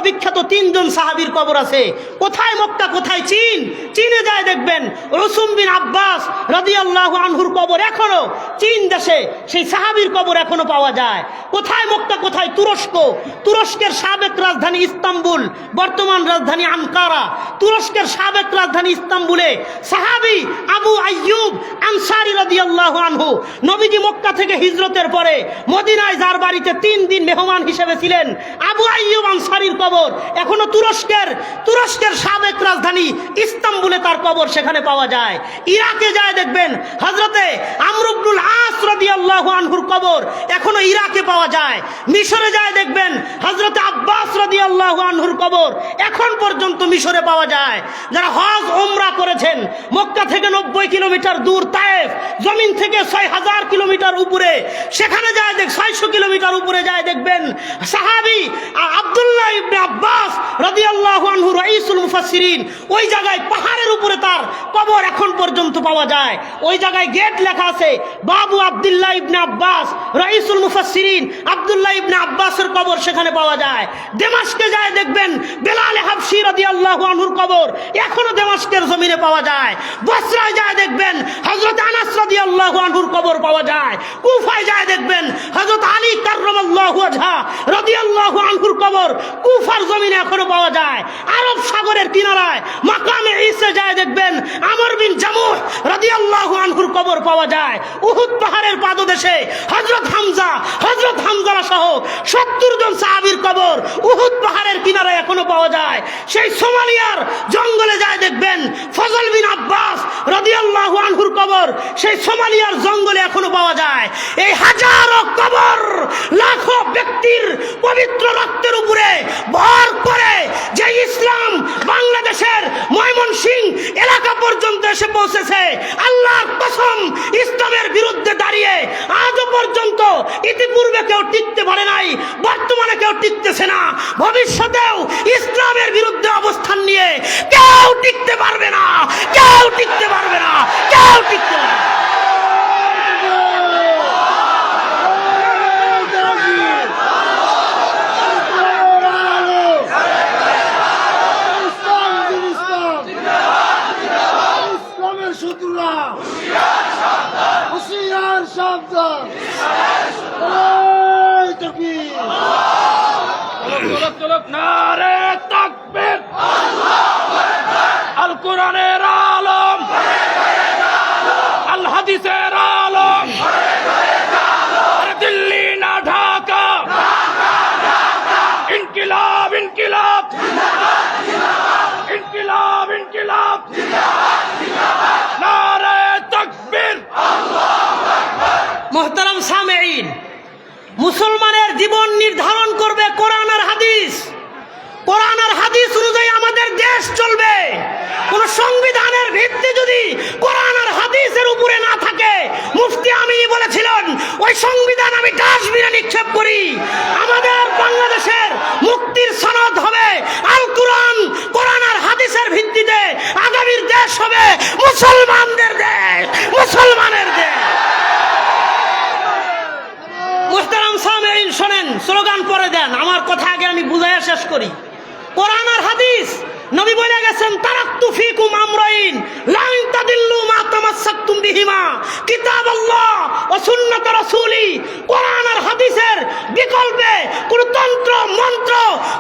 বিখ্যাত 3 জন সাহাবীর কবর আছে। কোথায় মক্কা, কোথায় চীন। চীনে যায় দেখবেন রুসুম বিন আব্বাস রাদিয়াল্লাহু আনহুর কবর এখনো চীন দেশে, সেই সাহাবীর কবর এখনো পাওয়া যায়। কোথায় মক্কা, কোথায় তুরস্ক। তুরস্কের সাবেক রাজধানী ইস্তাম্বুল, বর্তমান রাজধানী আনকারা। তুরস্কের সাবেক রাজধানী ইস্তাম্বুলে সাহাবী আবু আইয়ুব আনসারী রাদিয়াল্লাহু আনহু নবীজি মক্কা থেকে হিজরতের পরে মদিনায় যার বাড়িতে 3 দিন মেহমান হিসেবে ছিলেন, আবু আইয়ুব আনসারীর কবর এখনো তুরস্কের সাবেক রাজধানী ইস্তাম্বুল কাবুলে তার কবর সেখানে পাওয়া যায়। ইরাকে যায় দেখবেন হযরতে আমর ইবনুল আস রাদিয়াল্লাহু আনহুর কবর এখনো ইরাকে পাওয়া যায়। মিশরে যায় দেখবেন হযরতে আব্বাস রাদিয়াল্লাহু আনহুর কবর এখন পর্যন্ত মিশরে পাওয়া যায়। যারা হজ উমরা করেছেন, মক্কা থেকে 90 কিলোমিটার দূর তায়েফ, জমিন থেকে 6000 কিলোমিটার উপরে, সেখানে যায় 600 কিলোমিটার উপরে যায় দেখবেন সাহাবী আব্দুল্লাহ ইবনে আব্বাস রাদিয়াল্লাহু আনহু রাইসুল মুফাসসিরিন, ওই জায়গায় পাহাড়ের উপরে তার কবর এখন পর্যন্ত পাওয়া যায়। ওই জায়গায় গেট লেখা আছে বাবু আব্দুল্লাহ ইবনে আব্বাস রাইসুল মুফাসসিরিন, আব্দুল্লাহ ইবনে আব্বাসের কবর সেখানে পাওয়া যায়। দামেস্কে যায় দেখবেন বেলাল হাবশী রাদিয়াল্লাহু আনহুর কবর এখনো দামেস্কের জমিনে পাওয়া যায়। বসরায় যায় দেখবেন হযরত আনাস রাদিয়াল্লাহু আনহুর কবর পাওয়া যায়। কুফায় যায় দেখবেন হযরত আলী কাররামাল্লাহু ওয়াজহা রাদিয়াল্লাহু আনহুর কবর কুফার জমিনে এখনো পাওয়া যায়। আরব সাগরের কিনারায় মাকামে ঈসা যায় দেখবেন আমর বিন জামুহ রাদিয়াল্লাহু আনহুর কবর পাওয়া যায়। উহুদ পাহাড়ের পাদদেশে হযরত হামজা সহ 70 জন সাহাবীর কবর উহুদ পাহাড়ের কিনারায় এখনো পাওয়া যায়। সেই সোমালিয়ার জঙ্গলে যায় দেখবেন ফজল বিন আব্বাস রাদিয়াল্লাহু আনহুর কবর সেই সোমালিয়ার জঙ্গলে এখনো পাওয়া যায়। এই হাজারো কবর লাখো ব্যক্তির পবিত্র রক্তের উপরে ভর করে যে ইসলাম বাংলাদেশের ময়মনসিংহ এলাকা পর্যন্ত এসে পৌঁছেছে, আল্লাহর কসম ইসলামের বিরুদ্ধে দাঁড়িয়ে আজও পর্যন্ত ইতিপূর্বে কেউ টিকতে পারে নাই, বর্তমানে কেউ টিকতেছে না, ভবিষ্যতেও ইসলামের বিরুদ্ধে অবস্থান নিয়ে কেউ টিকতে পারবে না, কেউ টিকতে পারবে না, কেউ টিকতে পারবে না। নারে তাকবীর, আল কোরআনের আলম, আল হাদিসের আলম, দিল্লি না ঢাকা, ইনকিলাব ইনকিলাব, ইনকিলাব ইনকিলাব, নারে তাকবীর। মুহতারাম সামেঈন, মুসলমানের জীবন নির্ধারণ করবে কোরআন আর হাদিস। কোরআন আর হাদিস অনুযায়ী আমাদের দেশ চলবে। কোন সংবিধানের ভিত্তি যদি কোরআন আর হাদিসের উপরে না থাকে, মুফতি আমিনী বলেছিলেন ওই সংবিধান আমি ডাস্টবিনে নিক্ষেপ করি। আমাদের বাংলাদেশের মুক্তির সনদ হবে আল কোরআন, কোরআন আর হাদিসের ভিত্তিতে আগামীর দেশ হবে মুসলমানদের দেশ, মুসলমানের দেশ। মুহতারাম সামেঈন শোনেন, স্লোগান পরে দেন, আমার কথা আগে আমি বুঝাইয়া শেষ করি। কোরআন আর হাদিস, নবী বলে গেছেন তারাকতু ফিকুম আমরাইন লা তাদিল্লু মা তামাসসাকতুম বিহিমা, কিতাবাল্লাহ ওয়া সুন্নাত রাসূলি। কোরআন আর হাদিসের বিকল্পে কোন তন্ত্র মন্ত্র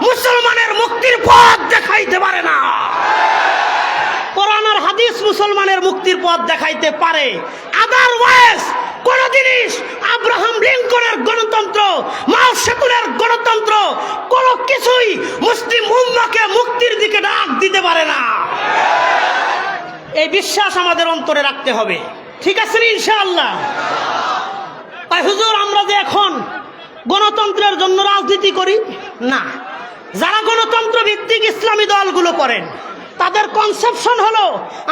মুসলমানের মুক্তির পথ দেখাইতে পারে না। কোরআন আর হাদিস মুসলমানের মুক্তির পথ দেখাইতে পারে। আদারওয়াইজ কোন জিনিস আব্রাহাম লিঙ্কনের গণতন্ত্র, মাও সেতুলের গণতন্ত্র কোন কিছুই মুসলিম উম্মাহকে মুক্তির দিকে ডাক দিতে পারে না। এই বিশ্বাস আমাদের অন্তরে রাখতে হবে, ঠিক আছে ইনশাআল্লাহ? তাই হুজুর আমরা যে এখন গণতন্ত্রের জন্য রাজনীতি করি না, যারা গণতন্ত্র ভিত্তিক ইসলামী দলগুলো করেন তাদের কনসেপশন হলো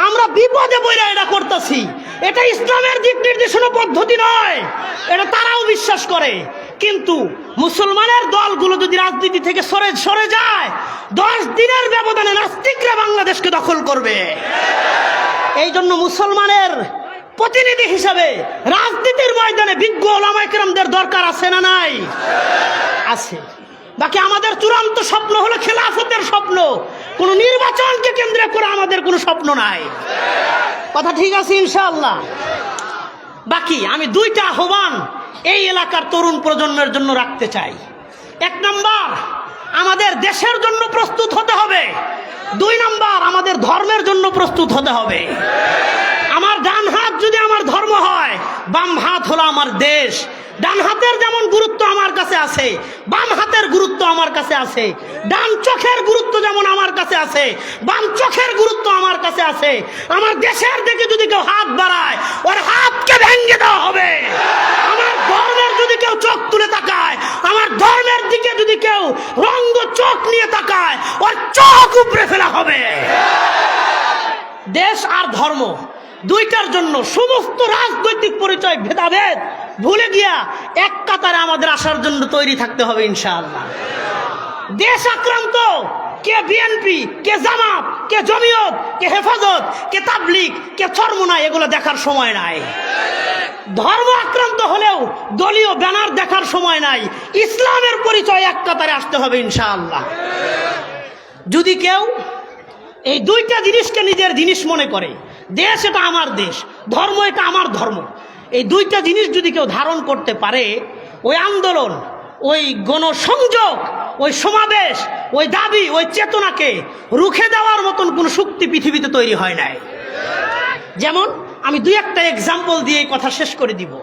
আমরা বিপদে পড়ে এটা করতেছি, এটা ইসলামের দিক নির্দেশনা পদ্ধতি নয়, এটা তারাও বিশ্বাস করে। কিন্তু মুসলমানের দলগুলো যদি রাজনীতি থেকে সরে যায়, 10 দিনের ব্যবধানে নাস্তিকরা বাংলাদেশকে দখল করবে। এই জন্য মুসলমানের প্রতিনিধি হিসাবে রাজনীতির ময়দানে বিজ্ঞ ওলামায়ে কেরামদের দরকার আছে না নাই? আছে। বাকি আমাদের চূড়ান্ত স্বপ্ন হলো খেলাফতের স্বপ্ন, কোন নির্বাচনকে কেন্দ্র করে আমাদের কোনো স্বপ্ন নাই। কথা ঠিক আছে ইনশাআল্লাহ? বাকি আমি 2টা আহ্বান এই এলাকার তরুণ প্রজন্মের জন্য রাখতে চাই। 1 নাম্বার, আমাদের দেশের জন্য প্রস্তুত হতে হবে। 2 নাম্বার, আমাদের ধর্মের জন্য প্রস্তুত হতে হবে। আমার ডান হাত যদি আমার ধর্ম হয়, বাম হাত হলো আমার দেশ। ডান হাতের যেমন গুরুত্ব আমার কাছে আছে, বাম হাতের গুরুত্ব আমার কাছে আছে। ডান চোখের গুরুত্ব যেমন আমার কাছে আছে, বাম চোখের গুরুত্ব আমার কাছে কাছে আছে, আমার দেশের দিকে যদি কেউ হাত বাড়ায় ওর হাতকে ভেঙে দেওয়া হবে। আমার ধর্মের যদি কেউ চোখ তুলে তাকায়, আমার ধর্মের দিকে যদি কেউ রঙ্গ চোখ নিয়ে তাকায় ওর চোখ উপড়ে ফেলা হবে। দেশ আর ধর্ম দুইটার জন্য সমস্ত রাজনৈতিক পরিচয় ভেদাভেদ ভুলে গিয়া এক কাতারে আমাদের আসার জন্য তৈরি থাকতে হবে ইনশাআল্লাহ। দেশ আক্রান্ত, কে বিএনপি, কে জামাত, কে জমিয়ত, কে হেফাজত, কে তাবলিগ, কে চরমোনা, এগুলো দেখার সময় নাই। ধর্ম আক্রান্ত হলেও দলীয় ব্যানার দেখার সময় নাই। ইসলামের পরিচয় এক কাতারে আসতে হবে ইনশাআল্লাহ। যদি কেউ এই দুইটা জিনিসকে নিজের জিনিস মনে করে, দেশ এটা আমার দেশ, ধর্ম এটা আমার ধর্ম, এই দুইটা জিনিস যদি কেউ ধারণ করতে পারে, ওই আন্দোলন, ওই গণসংযোগ, ওই সমাবেশ, ওই দাবি, ওই চেতনাকে রুখে দেওয়ার মতন কোনো শক্তি পৃথিবীতে তৈরি হয় নাই। যেমন আমি দুই একটা এক্সাম্পল দিয়ে এই কথা শেষ করে দিব।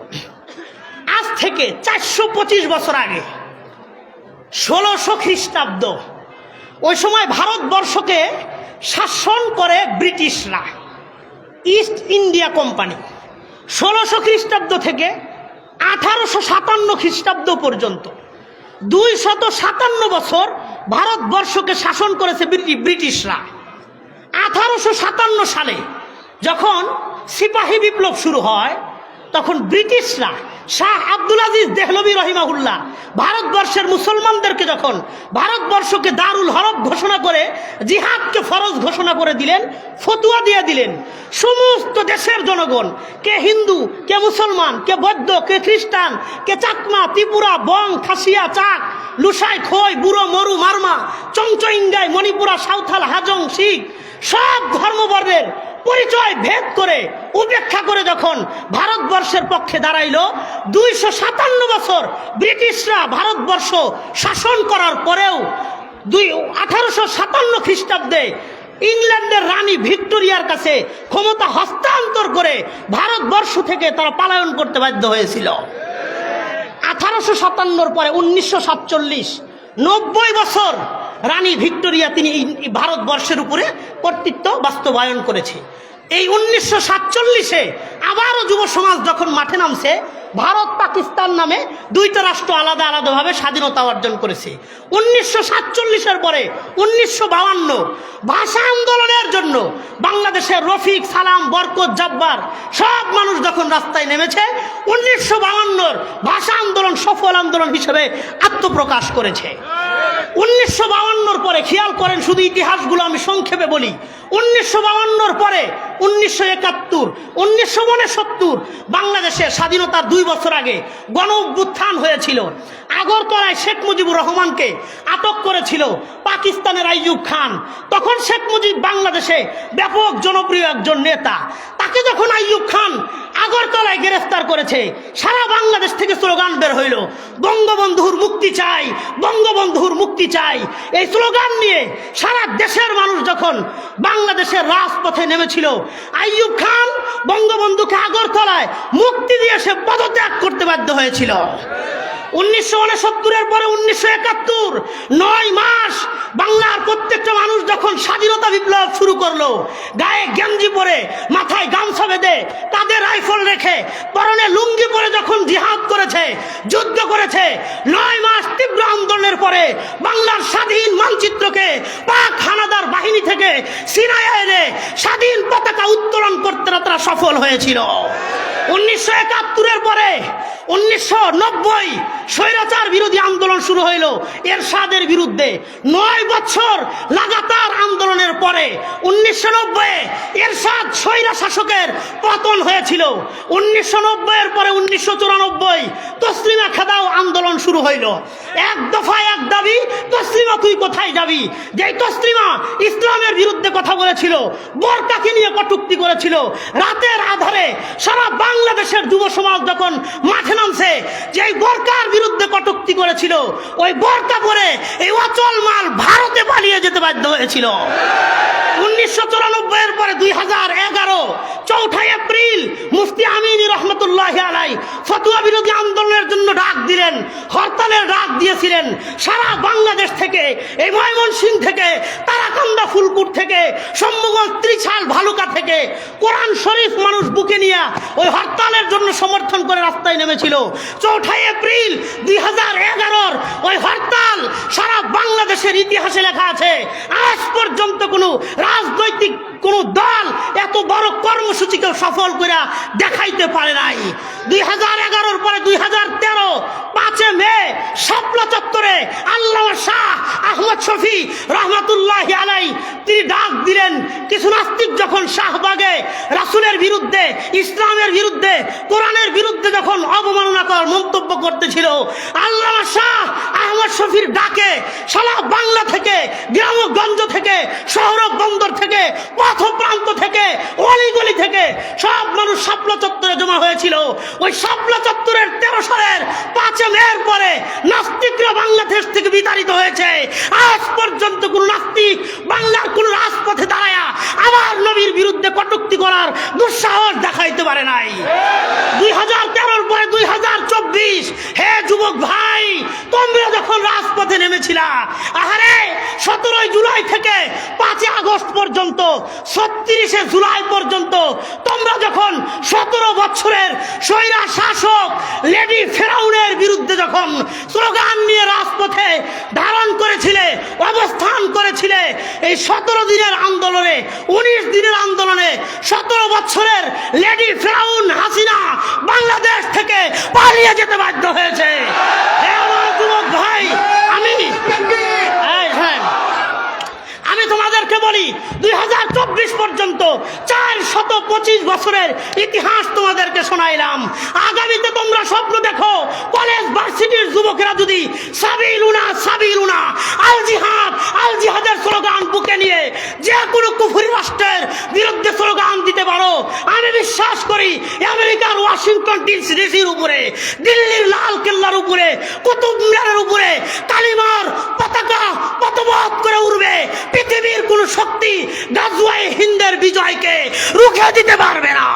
আজ থেকে 425 বছর আগে 1600 খ্রিস্টাব্দ, ওই সময় ভারতবর্ষকে শাসন করে ব্রিটিশরা, ইস্ট ইন্ডিয়া কোম্পানি। 1600 খ্রিস্টাব্দ থেকে 1857 খ্রিস্টাব্দ পর্যন্ত 257 বছর ভারতবর্ষকে শাসন করেছে ব্রিটিশরা। 1857 সালে যখন সিপাহী বিপ্লব শুরু হয়, তখন ব্রিটিশরা শাহ আব্দুল আজিজ দেহলভী রহিমাহুল্লাহ ভারতবর্ষের মুসলমানদেরকে যখন ভারতবর্ষকে দারুল হরব ঘোষণা করে জিহাদকে ফরজ ঘোষণা করে দিলেন, ফতুয়া দিয়ে দিলেন, সমস্ত দেশের জনগণ, কে হিন্দু, কে মুসলমান, কে বৌদ্ধ, কে খ্রিস্টান, কে চাকমা, ত্রিপুরা, বং, খাসিয়া, চাক, লুসাই, খই, বুড়ো, মরু, মারমা, চংচইঙ্গাই, মণিপুরা, সাঁওতাল, হাজং, শিখ, সব ধর্মবর্ণের পরিচয় ভেদ করে উপেক্ষা করে যখন ভারতবর্ষের পক্ষে দাঁড়াইল, 257 বছর ব্রিটিশরা ভারতবর্ষ শাসন করার পরেও 1857 খ্রিস্টাব্দে ইংল্যান্ডের রানী ভিক্টোরিয়ার কাছে ক্ষমতা হস্তান্তর করে ভারতবর্ষ থেকে তারা পলায়ন করতে বাধ্য হয়েছিল। 1857 পরে 1947, 90 বছর রানী ভিক্টোরিয়া তিনি ভারতবর্ষের উপরে কর্তৃত্ব বাস্তবায়ন করেছে। এই 1947-এ আবারও যুব সমাজ যখন মাঠে নামছে, ভারত পাকিস্তান নামে দুইটা রাষ্ট্র আলাদা আলাদাভাবে স্বাধীনতা অর্জন করেছে। 1947-এর পরে 1952 ভাষা আন্দোলনের জন্য বাংলাদেশের রফিক, সালাম, বরকত, জব্বার সব মানুষ যখন রাস্তায় নেমেছে, 1952 ভাষা আন্দোলন সফল আন্দোলন হিসেবে আত্মপ্রকাশ করেছে। 1952 পরে খেয়াল করেন, শুধু ইতিহাসগুলো আমি সংক্ষেপে বলি। 1952 পরে 1971, 1969 বাংলাদেশের স্বাধীনতার 2 বছর আগে গণ অভ্যুত্থান হয়েছিল। আগরতলায় শেখ মুজিবুর রহমানকে আটক করেছিল পাকিস্তানের আইয়ুব খান। তখন শেখ মুজিব বাংলাদেশে ব্যাপক জনপ্রিয় একজন নেতা। তাকে যখন আইয়ুব খান আগরতলায় গ্রেফতার করেছে, সারা বাংলাদেশ থেকে স্লোগান বের হইল, বঙ্গবন্ধুর মুক্তি চাই, বঙ্গবন্ধুর মুক্তি চাই। এই স্লোগান নিয়ে সারা দেশের মানুষ যখন বাংলাদেশের রাজপথে নেমেছিল, আইয়ুব খান বঙ্গবন্ধুকে আগরতলায় মুক্তি দিয়ে সে পদত্যাগ করতে বাধ্য হয়েছিল। 1969 পরে 1971, 9 মাস বাংলার প্রত্যেকটা মানুষ যখন স্বাধীনতা বিপ্লব শুরু করলো, গায়ে গেঞ্জি পরে, মাথায় গামছা বেঁধে, কাঁধে রাইফেল রেখে, পরনে লুঙ্গি পরে যখন জিহাদ করেছে, যুদ্ধ করেছে, 9 মাস তীব্র আন্দোলনের পরে বাংলার স্বাধীন মানচিত্রকে পাক হানাদার বাহিনী থেকে সিনায় এনে স্বাধীন পতাকা উত্তোলন করতে তারা সফল হয়েছিল। 1971 পরে 1990 স্বৈরাচার বিরোধী আন্দোলন শুরু হইল এরশাদের বিরুদ্ধে। 9 বছর লাগাতার আন্দোলনের পরে 1990 এরশাদ স্বৈরা শাসকের পতন হয়েছিল। 1990 পরে 1994 তসলিমা খেদাও আন্দোলন শুরু হইল। এক দফায় এক দাবি, তসলিমা তুই কোথায় যাবি? যেই তসলিমা ইসলামের বিরুদ্ধে কথা বলেছিল, বোরকাকে নিয়ে কটূক্তি করেছিল, রাতের আধারে সারা বাংলাদেশের যুব সমাজ যখন মাঠে নামছে, যেই বোরকার বিরুদ্ধে কটূক্তি করেছিল, ওই বোরকা পরে এই অচল মাল ভারতে পালিয়ে যেতে বাধ্য হয়েছিল। 1994 পরে 2011 4 এপ্রিল মুফতি আমিনী রহমতুল্লাহি আলাইহি ফতোয়া বিরোধী আন্দোলনের জন্য ডাক দিলেন, হরতালের ডাক দিয়েছিলেন। সারা বাংলাদেশ থেকে, এই ময়মনসিংহ থেকে, তারাকান্দা, ফুলপুর থেকে, সম্মগঞ্জ, ত্রিশাল, ভালুকা থেকে কোরআন শরীফ মানুষ বুকে নিয়ে ওই হরতালের জন্য সমর্থন করে রাস্তায় নেমেছিল। 4 এপ্রিল 2011 ওই হরতাল সারা বাংলাদেশের ইতিহাসে লেখা আছে। আজ পর্যন্ত কোনো রাজনৈতিক কোন দল এত বড় কর্মসূচিকে সফল করে দেখাইতে পারে নাই। 2011 পরে 2013 5 মে শাপলা চত্বরে আল্লামা শাহ আহমদ শফী রহমতুল্লাহি আলাইহি তিনি ডাক দিলেন। কিছু নাস্তিক যখন শাহবাগে রাসূলের বিরুদ্ধে, ইসলামের বিরুদ্ধে, কোরআনের বিরুদ্ধে যখন অবমাননাকর মন্তব্য করতেছিল, আল্লামা শাহ আহমদ শফীর ডাকে সারা বাংলা থেকে, গ্রামগঞ্জ থেকে, শহর বন্দর থেকে, পথ প্রান্ত থেকে, অলিগলি থেকে সব মানুষ শাপলা চত্বরে জমা হয়েছিল। ওই শাপলা চত্বরের 13 সালের 5 মের পরে নাস্তিকরা বাংলাদেশ থেকে বিতাড়িত হয়েছে। আজ পর্যন্ত কোন নাস্তিক বাংলার কোন রাজপথে দাঁড়ায়া আমার নবীর বিরুদ্ধে কটূক্তি করার দুঃসাহস দেখাইতে পারে নাই। 2013 পরে 2024, হে যুবক ভাই, তোমরা যখন রাজপথে নেমেছিলা, আহারে 17 জুলাই থেকে 5 আগস্ট পর্যন্ত, 36 জুলাই পর্যন্ত তোমরা যখন 17 বছরের স্বৈরা শাসক লেডি ফেরাউনের বিরুদ্ধে যখন স্লোগান নিয়ে রাজপথে ধারণ করেছিলে, অবস্থান করেছিলে, এই 17 দিনের আন্দোলনে, 19 দিনের আন্দোলনে 17 বছরের লেডি ফেরাউন হাসিনা বাংলাদেশ থেকে পালিয়ে যেতে বাধ্য হয়েছে। হে আমার যুবক ভাই, আমি তোমাদেরকে বলি, 2024 পর্যন্ত 425 বছরের ইতিহাস তোমাদেরকে শোনাইলাম। আগামীতে তোমরা স্বপ্ন দেখো, কলেজ ভার্সিটির যুবকেরা যদি সাবিলুনা সাবিলুনা আল জিহাদ আল জিহাদের স্লোগান বুকে নিয়ে যে কোনো কুফরি রাষ্ট্রের বিরুদ্ধে স্লোগান দিতে পারো, আমি বিশ্বাস করি আমেরিকার ওয়াশিংটন ডিসির উপরে, দিল্লির লাল কেল্লার উপরে, কুতুব মিনারের উপরে কালিমার পতাকা পতবত করে উড়বে। পৃথিবীর কোন শক্তি গাজওয়ায়ে হিন্দের বিজয়কে রুখে দিতে পারবে না,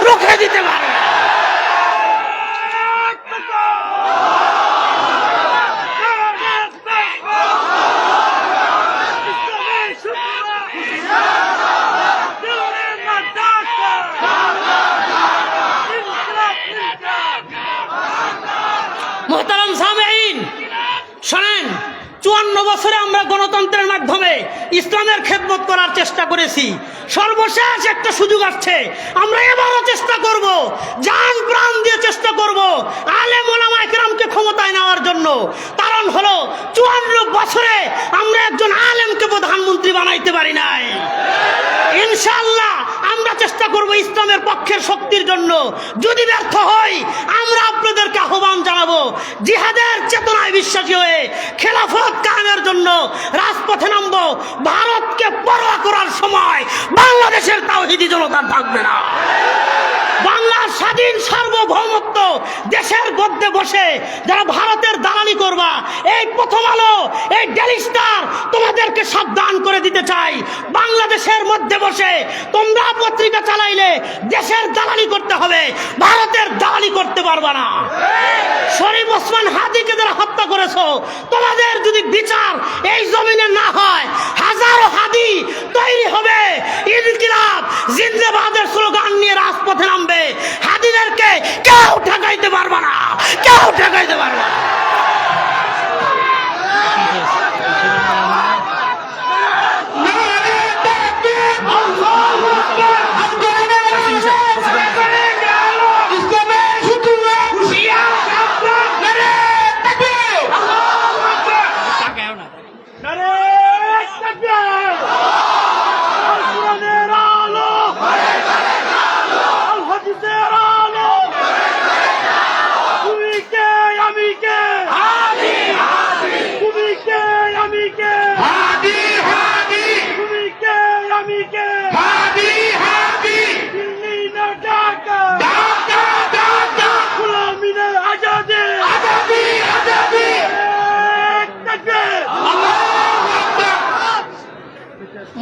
রুখে দিতে পারবে না। মোহতারাম সামেঈন, শোনেন, 54 বছরে আমরা গণতন্ত্রের মাধ্যমে ইসলামের খেদমত করার চেষ্টা করেছি। সর্বশেষ একটা সুযোগ আসছে, আমরা এবারও চেষ্টা করব, জান প্রাণ দিয়ে চেষ্টা করব আলেম ওলামায়ে কেরামকে ক্ষমতায় নেওয়ার জন্য। কারণ হলো 54 বছরে আমরা একজন আলেমকে প্রধানমন্ত্রী বানাইতে পারি নাই। ইনশাআল্লাহ আমরা চেষ্টা করব ইসলামের পক্ষের শক্তির জন্য। যদি ব্যর্থ হই, আমরা আপনাদেরকে আহ্বান জানাবো, জিহাদের চেতনায় বিশ্বাসী হয়ে খেলাফত কায়েমের জন্য রাজপথে নামবো। ভারতকে পরোয়া করার সময় বাংলাদেশের তাওহীদি জনতা থাকবে না। বাংলার স্বাধীন সার্বভৌমত্ব দেশের মধ্যে বসে যারা ভারতের দালালি করবা, এই প্রথম আলো, এই ডেইলি স্টার তোমাদেরকে সাবধান করে দিতে চাই। বাংলাদেশের মধ্যে বসে তোমরা পত্রিকা চালাইলে দেশের দালালি করতে হবে, ভারতের দালালি করতে পারবা না। শরীফ ওসমান হাদিকে যারা হত্যা করেছো, তোমাদের যদি বিচার এই জমিনে না হয়, হাজারো হাদি তৈরি হবে, ইনকিলাব জিন্দাবাদের স্লোগান নিয়ে রাজপথে নামবে। হাদিদেরকে কেউ ঠেকাইতে পারবে না, কেউ ঠেকাইতে পারবে না।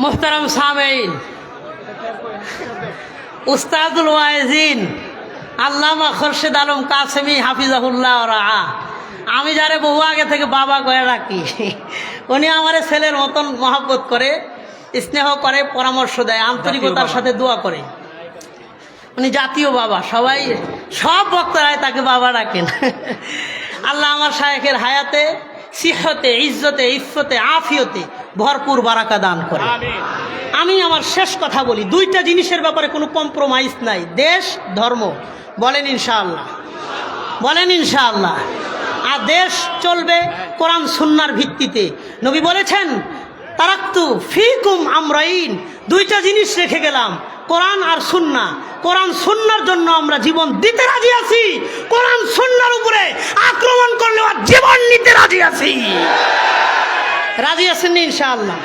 মোহতারাম সামেঈন, উস্তাদুল ওয়াইজিন আল্লামা খোরশেদ আলম কাসেমি হাফিজাহুল্লাহ রাআ, আমি যারে বহু আগে থেকে বাবা কয়ে রাখি, উনি আমার ছেলের মতন মহব্বত করে, স্নেহ করে, পরামর্শ দেয়, আন্তরিকতার সাথে দোয়া করে। উনি জাতীয় বাবা, সবাই সব বক্তারাই তাকে বাবা ডাকেন। আল্লাহ আমার শায়েখের হায়াতে সিহতে, ইজ্জতে, ইফতে, আফিয়তে ভরপুর বারাকা দান করে। আমি আমার শেষ কথা বলি, দুইটা জিনিসের ব্যাপারে কোনো কম্প্রোমাইজ নাই, দেশ ধর্ম। বলেন ইনশাআল্লাহ, বলেন ইনশাআল্লাহ। আর দেশ চলবে কোরআন সুন্নাহর ভিত্তিতে। নবী বলেছেন তারাক্তু ফিকুম আমরাইন, দুইটা জিনিস রেখে গেলাম, কোরআন আর সুন্নাহ। কোরআন সুন্নাহর জন্য আমরা জীবন দিতে রাজি আছি, কোরআন সুন্নাহর উপরে আক্রমণ করলে আর জীবন নিতে রাজি আছি। রাজি আছেন ইনশাআল্লাহ?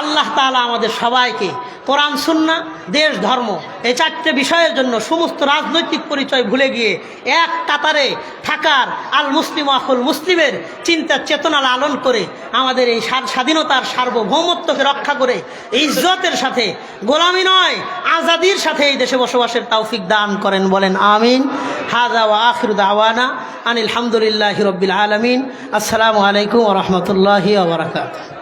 আল্লাহ তাআলা আমাদের সবাইকে কোরআন সুন্নাহ, দেশ ধর্ম, এই চারটে বিষয়ের জন্য সমস্ত রাজনৈতিক পরিচয় ভুলে গিয়ে এক কাতারে থাকার, আল মুসলিম আখুল মুসলিমের চিন্তা চেতনা লালন করে আমাদের এই স্বাধীনতার সার্বভৌমত্বকে রক্ষা করে ইজ্জতের সাথে, গোলামি নয় আজাদির সাথে এই দেশে বসবাসের তৌফিক দান করেন। বলেন আমিন। হাযা ওয়া আখিরু দাওয়ানা আনিল হামদুলিল্লাহি রাব্বিল আলামিন। আসসালামু আলাইকুম ওয়া রাহমাতুল্লাহি ওয়া বারাকাতুহু।